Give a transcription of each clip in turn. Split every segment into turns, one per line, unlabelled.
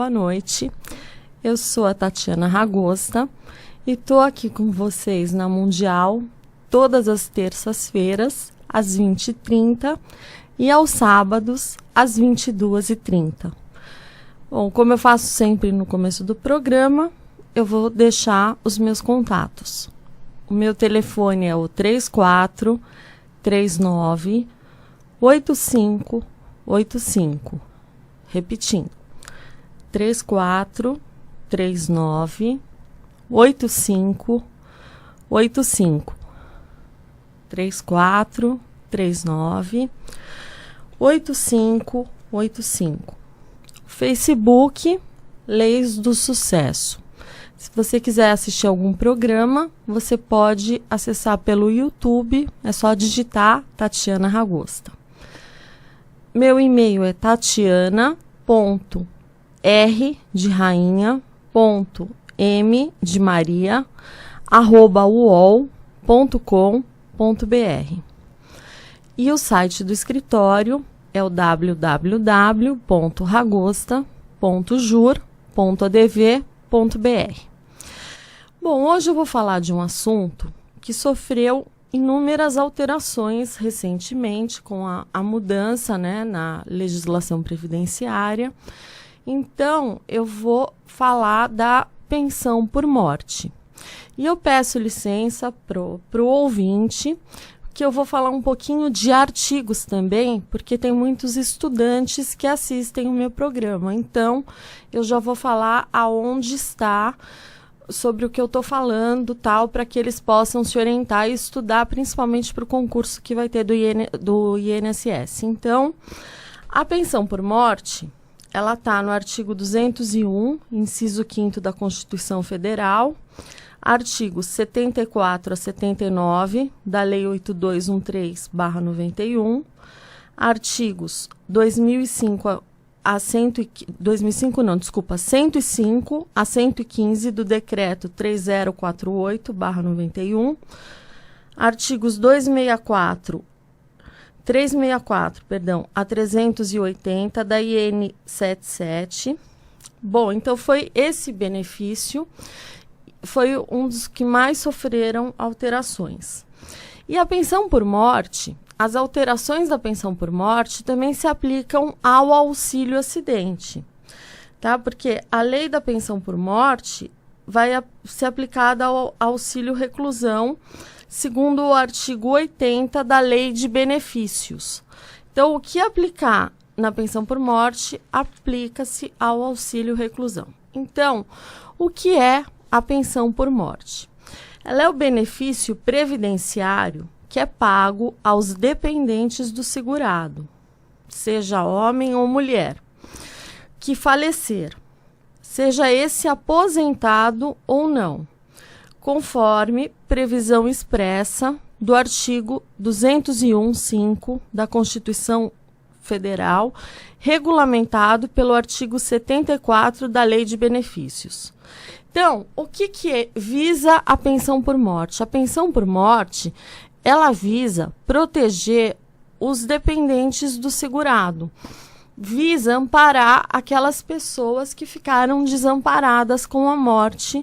boa noite. Eu sou a Tatiana Ragosta e estou aqui com vocês na Mundial todas as terças-feiras, às 20h30 e aos sábados, às 22h30. Bom, como eu faço sempre no começo do programa, eu vou deixar os meus contatos. O meu telefone é o 3439-8585. Repetindo, 3439-8585. 3439-8585. Facebook, Leis do Sucesso. Se você quiser assistir algum programa, você pode acessar pelo YouTube, é só digitar Tatiana Ragosta. Meu e-mail é tatiana.r.de.maria@uol.com.br. E o site do escritório é o www.ragosta.jur.adv.br. Bom, hoje eu vou falar de um assunto que sofreu inúmeras alterações recentemente com a mudança, né, na legislação previdenciária. Então, eu vou falar da pensão por morte. E eu peço licença pro ouvinte, que eu vou falar um pouquinho de artigos também, porque tem muitos estudantes que assistem o meu programa. Então, eu já vou falar aonde está, sobre o que eu estou falando, tal, para que eles possam se orientar e estudar, principalmente para o concurso que vai ter do INSS. Então, a pensão por morte, ela está no artigo 201, inciso 5º da Constituição Federal, artigos 74 a 79 da Lei 8213/91, artigos 105 a 105 a 115 do Decreto 3048/91, artigos 364 a 380 da IN 77. Bom, então foi esse benefício, foi um dos que mais sofreram alterações. E a pensão por morte, as alterações da pensão por morte também se aplicam ao auxílio acidente, tá? Porque a lei da pensão por morte vai ser aplicada ao auxílio reclusão, segundo o artigo 80 da Lei de Benefícios. Então, o que aplicar na pensão por morte aplica-se ao auxílio reclusão. Então, o que é a pensão por morte? Ela é o benefício previdenciário que é pago aos dependentes do segurado, seja homem ou mulher, que falecer, seja esse aposentado ou não, conforme previsão expressa do artigo 201(5) da Constituição Federal, regulamentado pelo artigo 74 da Lei de Benefícios. Então, o que visa a pensão por morte? A pensão por morte, ela visa proteger os dependentes do segurado, visa amparar aquelas pessoas que ficaram desamparadas com a morte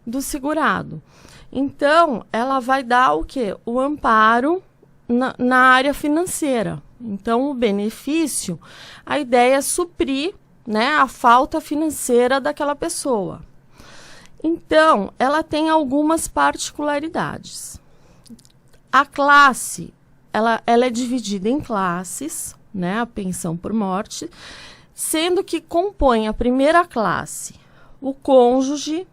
do segurado. Então, ela vai dar o quê? O amparo na área financeira. Então, o benefício, a ideia é suprir, né, a falta financeira daquela pessoa. Então, ela tem algumas particularidades. A classe, ela é dividida em classes, né, a pensão por morte, sendo que compõe a primeira classe o cônjuge,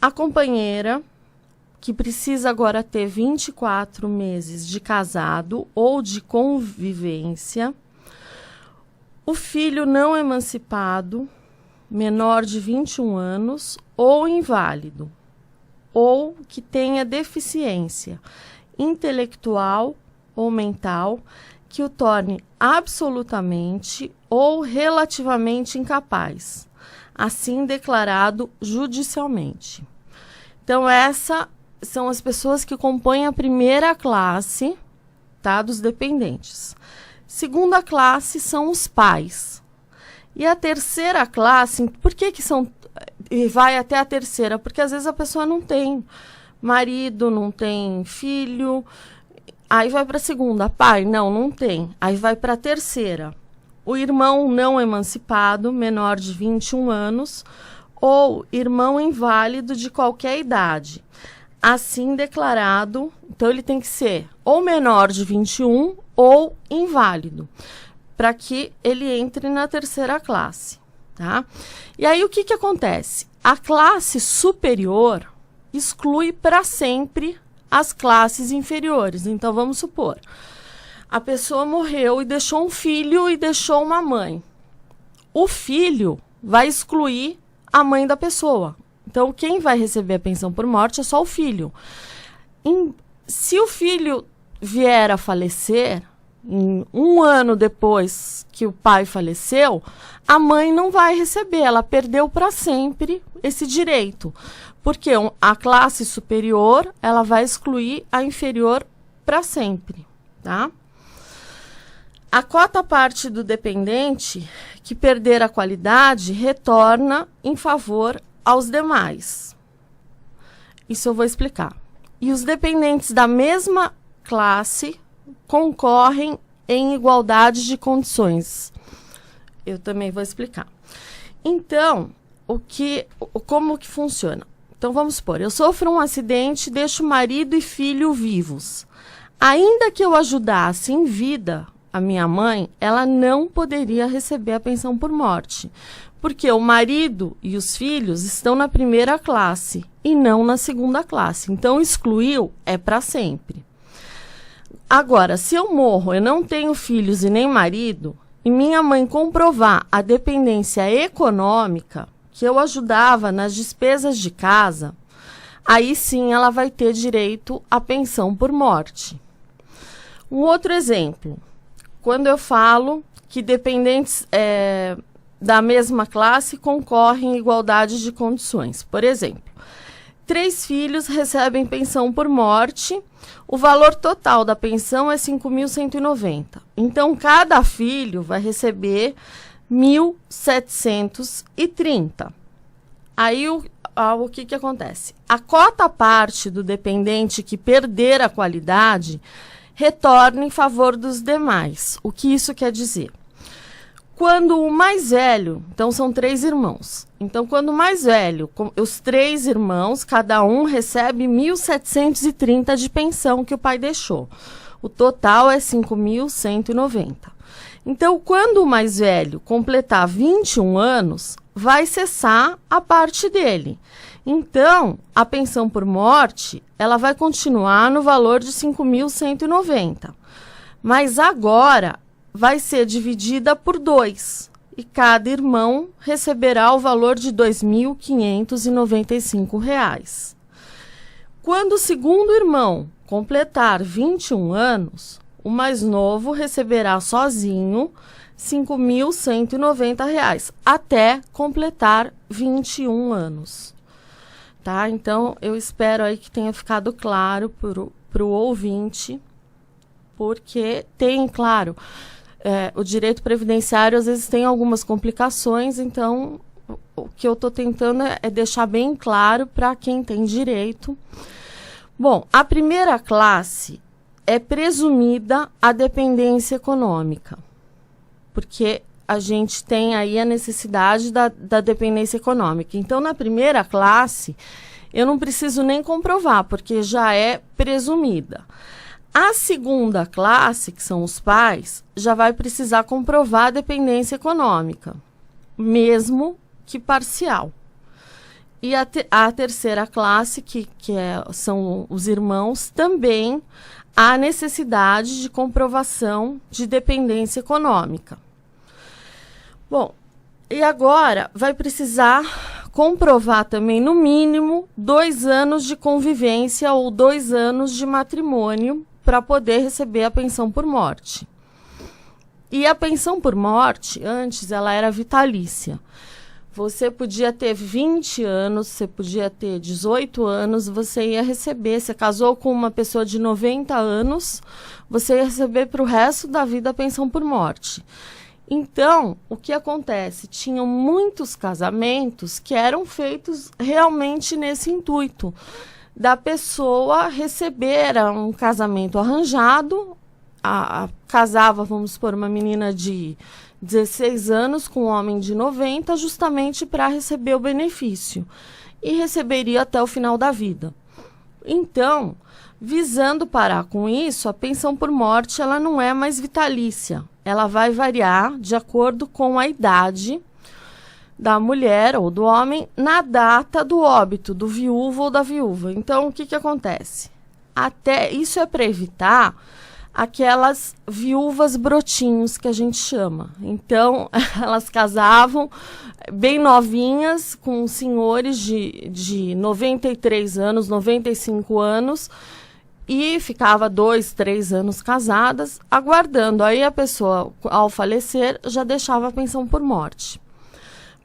a companheira, que precisa agora ter 24 meses de casado ou de convivência, o filho não emancipado, menor de 21 anos ou inválido, ou que tenha deficiência intelectual ou mental que o torne absolutamente ou relativamente incapaz, assim declarado judicialmente. Então, essas são as pessoas que compõem a primeira classe, tá, dos dependentes. Segunda classe são os pais. E a terceira classe, por que que são... E vai até a terceira? Porque às vezes a pessoa não tem marido, não tem filho. Aí vai para a segunda, pai, não tem. Aí vai para a terceira. O irmão não emancipado, menor de 21 anos, ou irmão inválido de qualquer idade. Assim declarado, então ele tem que ser ou menor de 21 ou inválido, para que ele entre na terceira classe, tá? E aí o que que acontece? A classe superior exclui para sempre as classes inferiores. Então vamos supor, a pessoa morreu e deixou um filho e deixou uma mãe. O filho vai excluir a mãe da pessoa. Então, quem vai receber a pensão por morte é só o filho. Se o filho vier a falecer, um ano depois que o pai faleceu, a mãe não vai receber, ela perdeu para sempre esse direito. Porque a classe superior, ela vai excluir a inferior para sempre, tá? A cota parte do dependente que perder a qualidade retorna em favor aos demais. Isso eu vou explicar. E os dependentes da mesma classe concorrem em igualdade de condições. Eu também vou explicar. Então, como que funciona? Então, vamos supor, eu sofro um acidente e deixo marido e filho vivos. Ainda que eu ajudasse em vida a minha mãe, ela não poderia receber a pensão por morte, porque o marido e os filhos estão na primeira classe e não na segunda classe. Então, excluiu é para sempre. Agora, se eu morro, eu não tenho filhos e nem marido, e minha mãe comprovar a dependência econômica, que eu ajudava nas despesas de casa, aí sim ela vai ter direito à pensão por morte. Um outro exemplo, quando eu falo que dependentes da mesma classe concorrem em igualdade de condições. Por exemplo, 3 filhos recebem pensão por morte, o valor total da pensão é 5.190. Então, cada filho vai receber 1.730. Aí, o que acontece? A cota parte do dependente que perder a qualidade retorna em favor dos demais. O que isso quer dizer? Quando o mais velho, então são 3 irmãos. Então, quando o mais velho, os 3 irmãos, cada um recebe 1.730 de pensão que o pai deixou. O total é 5.190. Então, quando o mais velho completar 21 anos, vai cessar a parte dele. Então, a pensão por morte, ela vai continuar no valor de 5.190. Mas agora vai ser dividida por 2 e cada irmão receberá o valor de R$ 2.595. Quando o segundo irmão completar 21 anos, o mais novo receberá sozinho R$ 5.190 até completar 21 anos. Tá? Então, eu espero aí que tenha ficado claro para o ouvinte, porque tem, claro, o direito previdenciário às vezes tem algumas complicações, então o que eu estou tentando é deixar bem claro para quem tem direito. Bom, a primeira classe é presumida a dependência econômica, porque a gente tem aí a necessidade da dependência econômica. Então, na primeira classe, eu não preciso nem comprovar, porque já é presumida. A segunda classe, que são os pais, já vai precisar comprovar a dependência econômica, mesmo que parcial. E a terceira classe, são os irmãos, também há necessidade de comprovação de dependência econômica. Bom, e agora vai precisar comprovar também, no mínimo, 2 anos de convivência ou 2 anos de matrimônio para poder receber a pensão por morte. E a pensão por morte, antes, ela era vitalícia. Você podia ter 20 anos, você podia ter 18 anos, você ia receber. Você casou com uma pessoa de 90 anos, você ia receber para o resto da vida a pensão por morte. Então, o que acontece? Tinham muitos casamentos que eram feitos realmente nesse intuito, da pessoa receber um casamento arranjado, casava, vamos supor, uma menina de 16 anos com um homem de 90, justamente para receber o benefício. E receberia até o final da vida. Então, visando parar com isso, a pensão por morte ela não é mais vitalícia. Ela vai variar de acordo com a idade da mulher ou do homem na data do óbito, do viúvo ou da viúva. Então, o que acontece? Até isso é para evitar aquelas viúvas brotinhos que a gente chama. Então, elas casavam bem novinhas com senhores de 93 anos, 95 anos, e ficava 2, 3 anos casadas, aguardando. Aí a pessoa, ao falecer, já deixava a pensão por morte.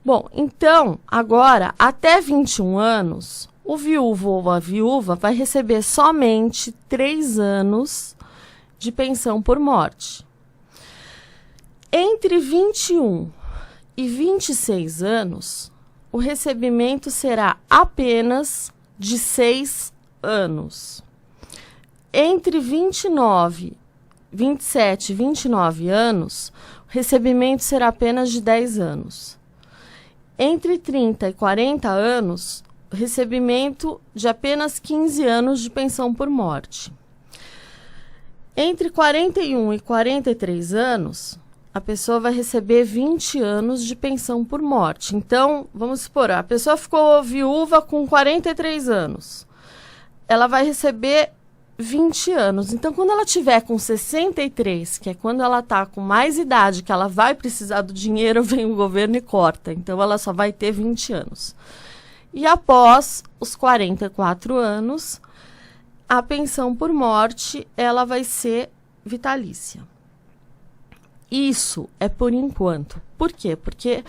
Bom, então, agora, até 21 anos, o viúvo ou a viúva vai receber somente 3 anos de pensão por morte. Entre 21 e 26 anos, o recebimento será apenas de 6 anos. Entre 27 e 29 anos, o recebimento será apenas de 10 anos. Entre 30 e 40 anos, recebimento de apenas 15 anos de pensão por morte. Entre 41 e 43 anos, a pessoa vai receber 20 anos de pensão por morte. Então, vamos supor, a pessoa ficou viúva com 43 anos. Ela vai receber 20 anos. Então, quando ela tiver com 63, que é quando ela está com mais idade, que ela vai precisar do dinheiro, vem o governo e corta. Então, ela só vai ter 20 anos. E após os 44 anos, a pensão por morte, ela vai ser vitalícia. Isso é por enquanto. Por quê? Porque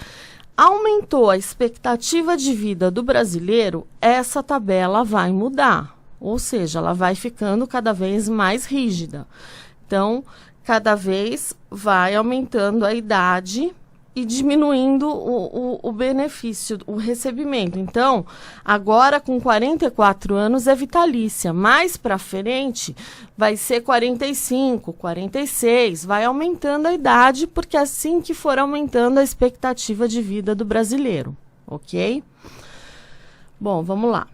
aumentou a expectativa de vida do brasileiro, essa tabela vai mudar. Ou seja, ela vai ficando cada vez mais rígida. Então, cada vez vai aumentando a idade e diminuindo o benefício, o recebimento. Então, agora com 44 anos é vitalícia. Mais para frente vai ser 45, 46, vai aumentando a idade, porque é assim que for aumentando a expectativa de vida do brasileiro, ok? Bom, vamos lá.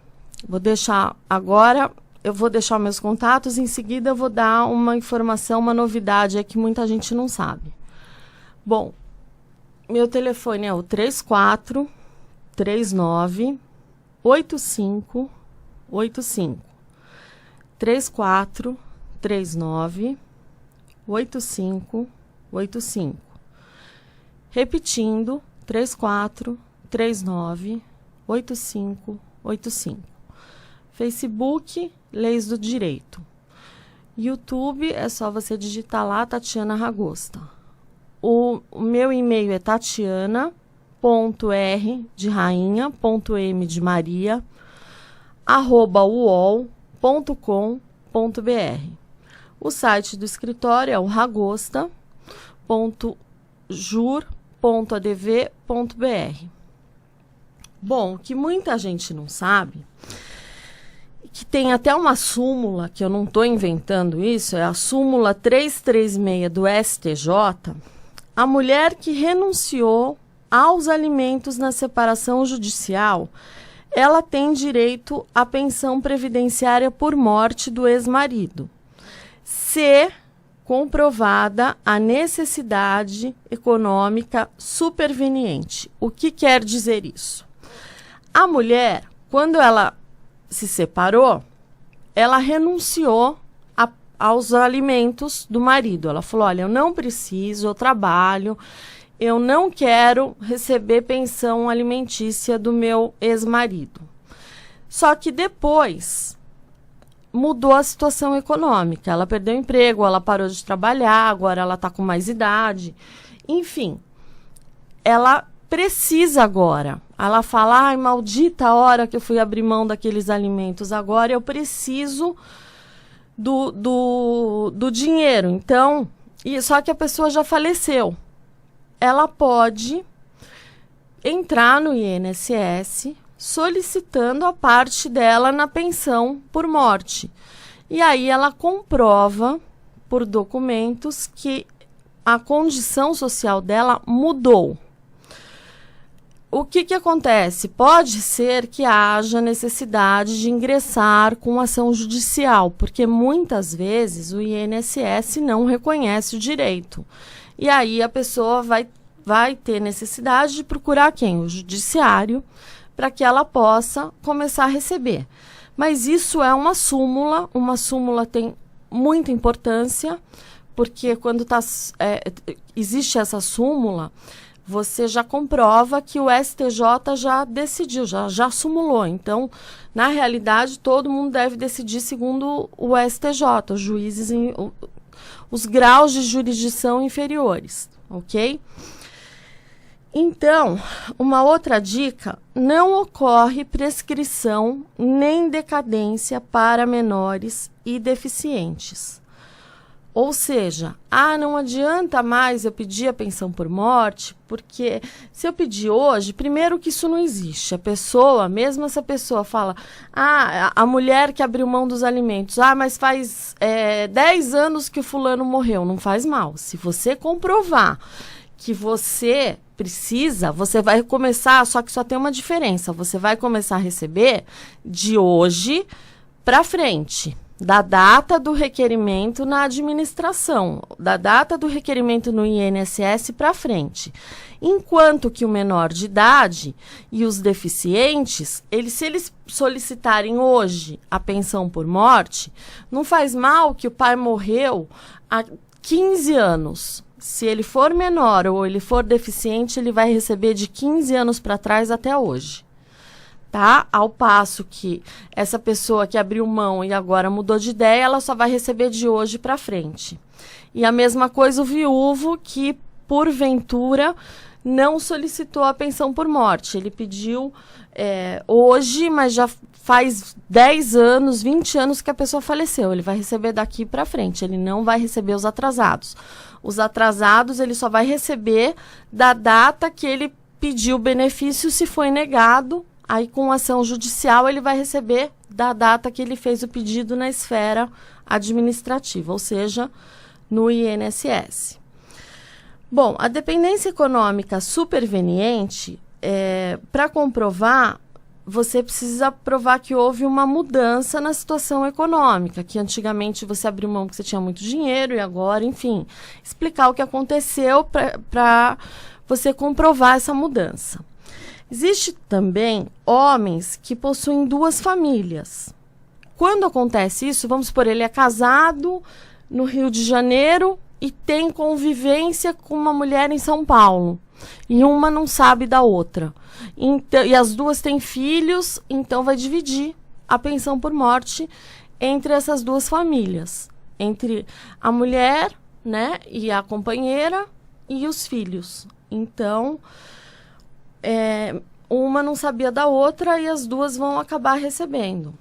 Vou deixar agora, eu vou deixar meus contatos, em seguida eu vou dar uma informação, uma novidade é que muita gente não sabe. Bom, meu telefone é o 34 39 85 85. 34 39 85 85. Repetindo, 34 39 85 85. Facebook, Leis do Direito. YouTube, é só você digitar lá, Tatiana Ragosta. O meu e-mail é tatiana.r de rainha, .m de Maria, @uol.com.br. O site do escritório é o ragosta.jur.adv.br. Bom, o que muita gente não sabe, que tem até uma súmula, que eu não estou inventando isso, é a súmula 336 do STJ, a mulher que renunciou aos alimentos na separação judicial, ela tem direito à pensão previdenciária por morte do ex-marido, se comprovada a necessidade econômica superveniente. O que quer dizer isso? A mulher, quando ela se separou, ela renunciou aos alimentos do marido. Ela falou, olha, eu não preciso, eu trabalho, eu não quero receber pensão alimentícia do meu ex-marido. Só que depois mudou a situação econômica. Ela perdeu o emprego, ela parou de trabalhar, agora ela está com mais idade. Enfim, ela precisa agora. Ela fala, ai, maldita a hora que eu fui abrir mão daqueles alimentos. Agora eu preciso do dinheiro. Então, só que a pessoa já faleceu. ela pode entrar no INSS solicitando a parte dela na pensão por morte. E aí ela comprova por documentos que a condição social dela mudou. O que acontece? Pode ser que haja necessidade de ingressar com ação judicial, porque muitas vezes o INSS não reconhece o direito. E aí a pessoa vai ter necessidade de procurar quem? O judiciário, para que ela possa começar a receber. Mas isso é uma súmula tem muita importância, porque quando existe essa súmula, você já comprova que o STJ já decidiu, já sumulou. Então, na realidade, todo mundo deve decidir segundo o STJ, os juízes, os graus de jurisdição inferiores, ok? Então, uma outra dica, não ocorre prescrição nem decadência para menores e deficientes. Ou seja, não adianta mais eu pedir a pensão por morte, porque se eu pedir hoje, primeiro que isso não existe. Mesmo essa pessoa fala, a mulher que abriu mão dos alimentos, mas faz 10 anos que o fulano morreu, não faz mal. Se você comprovar que você precisa, você vai começar, só que só tem uma diferença, você vai começar a receber de hoje para frente. Da data do requerimento na administração, da data do requerimento no INSS para frente. Enquanto que o menor de idade e os deficientes, se eles solicitarem hoje a pensão por morte, não faz mal que o pai morreu há 15 anos. Se ele for menor ou ele for deficiente, ele vai receber de 15 anos para trás até hoje. Tá? Ao passo que essa pessoa que abriu mão e agora mudou de ideia, ela só vai receber de hoje para frente. E a mesma coisa o viúvo que, porventura, não solicitou a pensão por morte. Ele pediu hoje, mas já faz 10 anos, 20 anos que a pessoa faleceu. Ele vai receber daqui para frente, ele não vai receber os atrasados. Os atrasados ele só vai receber da data que ele pediu o benefício, se foi negado. Aí, com ação judicial, ele vai receber da data que ele fez o pedido na esfera administrativa, ou seja, no INSS. Bom, a dependência econômica superveniente, para comprovar, você precisa provar que houve uma mudança na situação econômica, que antigamente você abriu mão porque você tinha muito dinheiro e agora, enfim, explicar o que aconteceu para você comprovar essa mudança. Existe também homens que possuem 2 famílias. Quando acontece isso, vamos supor, ele é casado no Rio de Janeiro e tem convivência com uma mulher em São Paulo. E uma não sabe da outra. Então, e as 2 têm filhos, então vai dividir a pensão por morte entre essas 2 famílias. Entre a mulher, né, e a companheira e os filhos. Então, uma não sabia da outra e as 2 vão acabar recebendo.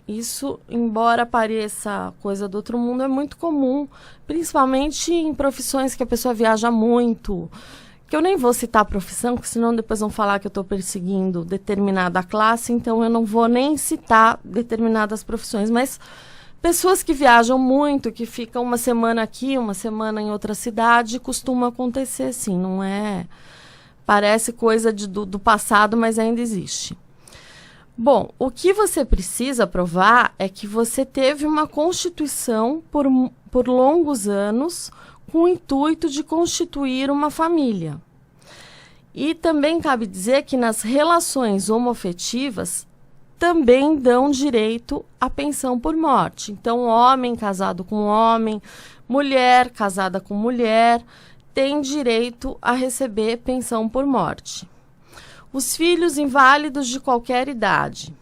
Isso, embora pareça coisa do outro mundo, é muito comum, principalmente em profissões que a pessoa viaja muito. Que eu nem vou citar a profissão, porque senão depois vão falar que eu estou perseguindo determinada classe, então eu não vou nem citar determinadas profissões. Mas pessoas que viajam muito, que ficam uma semana aqui, uma semana em outra cidade, costuma acontecer, sim, não é... Parece coisa do passado, mas ainda existe. Bom, o que você precisa provar é que você teve uma constituição por longos anos com o intuito de constituir uma família. E também cabe dizer que nas relações homoafetivas também dão direito à pensão por morte. Então, homem casado com homem, mulher casada com mulher, tem direito a receber pensão por morte. Os filhos inválidos de qualquer idade,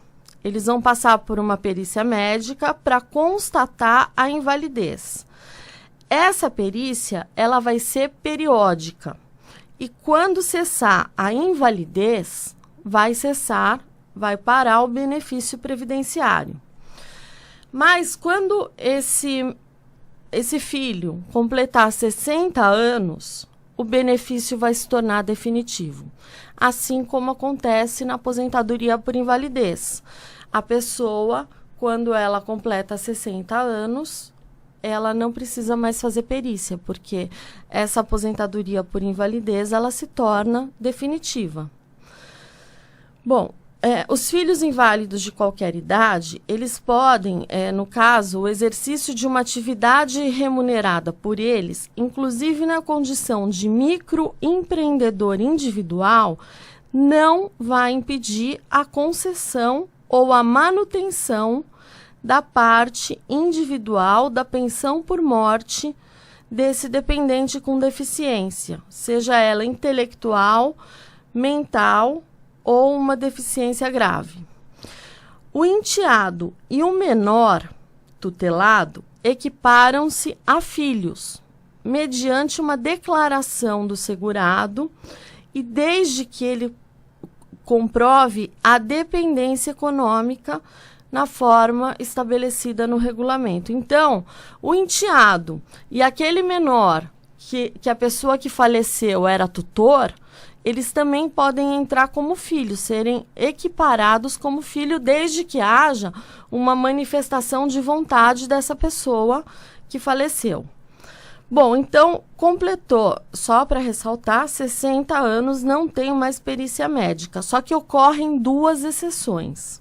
eles vão passar por uma perícia médica para constatar a invalidez. Essa perícia, ela vai ser periódica. E quando cessar a invalidez, vai parar o benefício previdenciário. Mas quando esse filho completar 60 anos, o benefício vai se tornar definitivo. Assim como acontece na aposentadoria por invalidez. A pessoa, quando ela completa 60 anos, ela não precisa mais fazer perícia, porque essa aposentadoria por invalidez, ela se torna definitiva. Bom, os filhos inválidos de qualquer idade, eles podem, no caso, o exercício de uma atividade remunerada por eles, inclusive na condição de microempreendedor individual, não vai impedir a concessão ou a manutenção da parte individual da pensão por morte desse dependente com deficiência, seja ela intelectual, mental ou uma deficiência grave. O enteado e o menor tutelado equiparam-se a filhos, mediante uma declaração do segurado e desde que ele comprove a dependência econômica na forma estabelecida no regulamento. Então, o enteado e aquele menor que a pessoa que faleceu era tutor, eles também podem entrar como filhos, serem equiparados como filho, desde que haja uma manifestação de vontade dessa pessoa que faleceu. Bom, então, completou, só para ressaltar, 60 anos, não tem mais perícia médica, só que ocorrem duas exceções.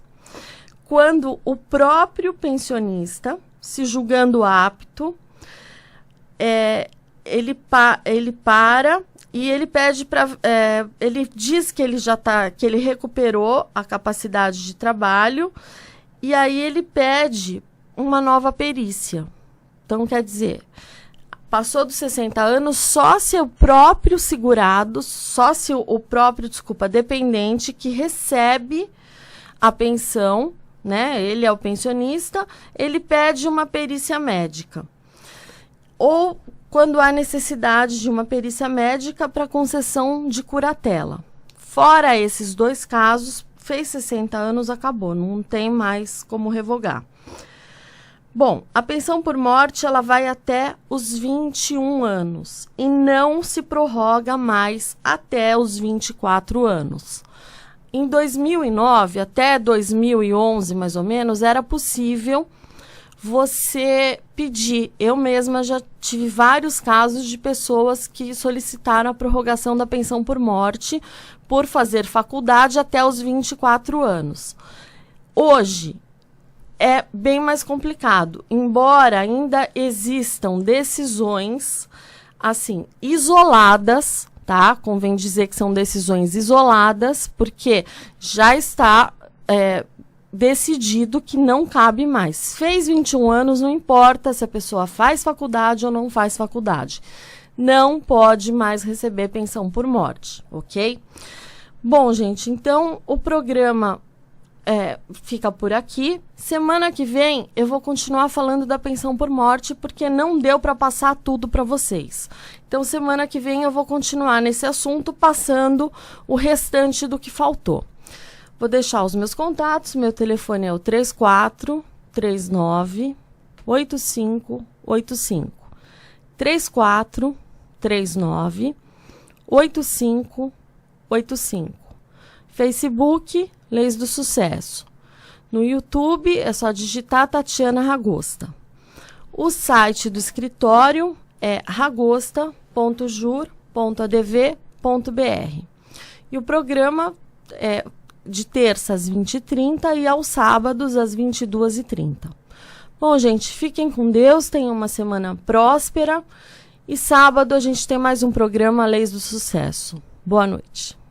Quando o próprio pensionista, se julgando apto, ele para e ele pede para, ele diz que ele que ele recuperou a capacidade de trabalho e aí ele pede uma nova perícia. Então, quer dizer, passou dos 60 anos, só se o próprio segurado, só se o próprio, dependente que recebe a pensão, né? Ele é o pensionista, ele pede uma perícia médica. Ou quando há necessidade de uma perícia médica para concessão de curatela. Fora esses dois casos, fez 60 anos, acabou, não tem mais como revogar. Bom, a pensão por morte ela vai até os 21 anos e não se prorroga mais até os 24 anos. Em 2009, até 2011, mais ou menos, era possível você pedir. Eu mesma já tive vários casos de pessoas que solicitaram a prorrogação da pensão por morte por fazer faculdade até os 24 anos. Hoje é bem mais complicado, embora ainda existam decisões assim isoladas, tá? Convém dizer que são decisões isoladas, porque já está decidido que não cabe mais. Fez 21 anos, não importa se a pessoa faz faculdade ou não faz faculdade. Não pode mais receber pensão por morte, ok? Bom, gente, então o programa fica por aqui. Semana que vem eu vou continuar falando da pensão por morte, porque não deu para passar tudo para vocês. Então, semana que vem eu vou continuar nesse assunto, passando o restante do que faltou. Vou deixar os meus contatos, meu telefone é o 3439-8585. 3439-8585. Facebook, Leis do Sucesso. No YouTube é só digitar Tatiana Ragosta. O site do escritório é ragosta.jur.adv.br. E o programa é de terça às 20h30 e aos sábados às 22h30. Bom, gente, fiquem com Deus, tenham uma semana próspera. E sábado a gente tem mais um programa Leis do Sucesso. Boa noite.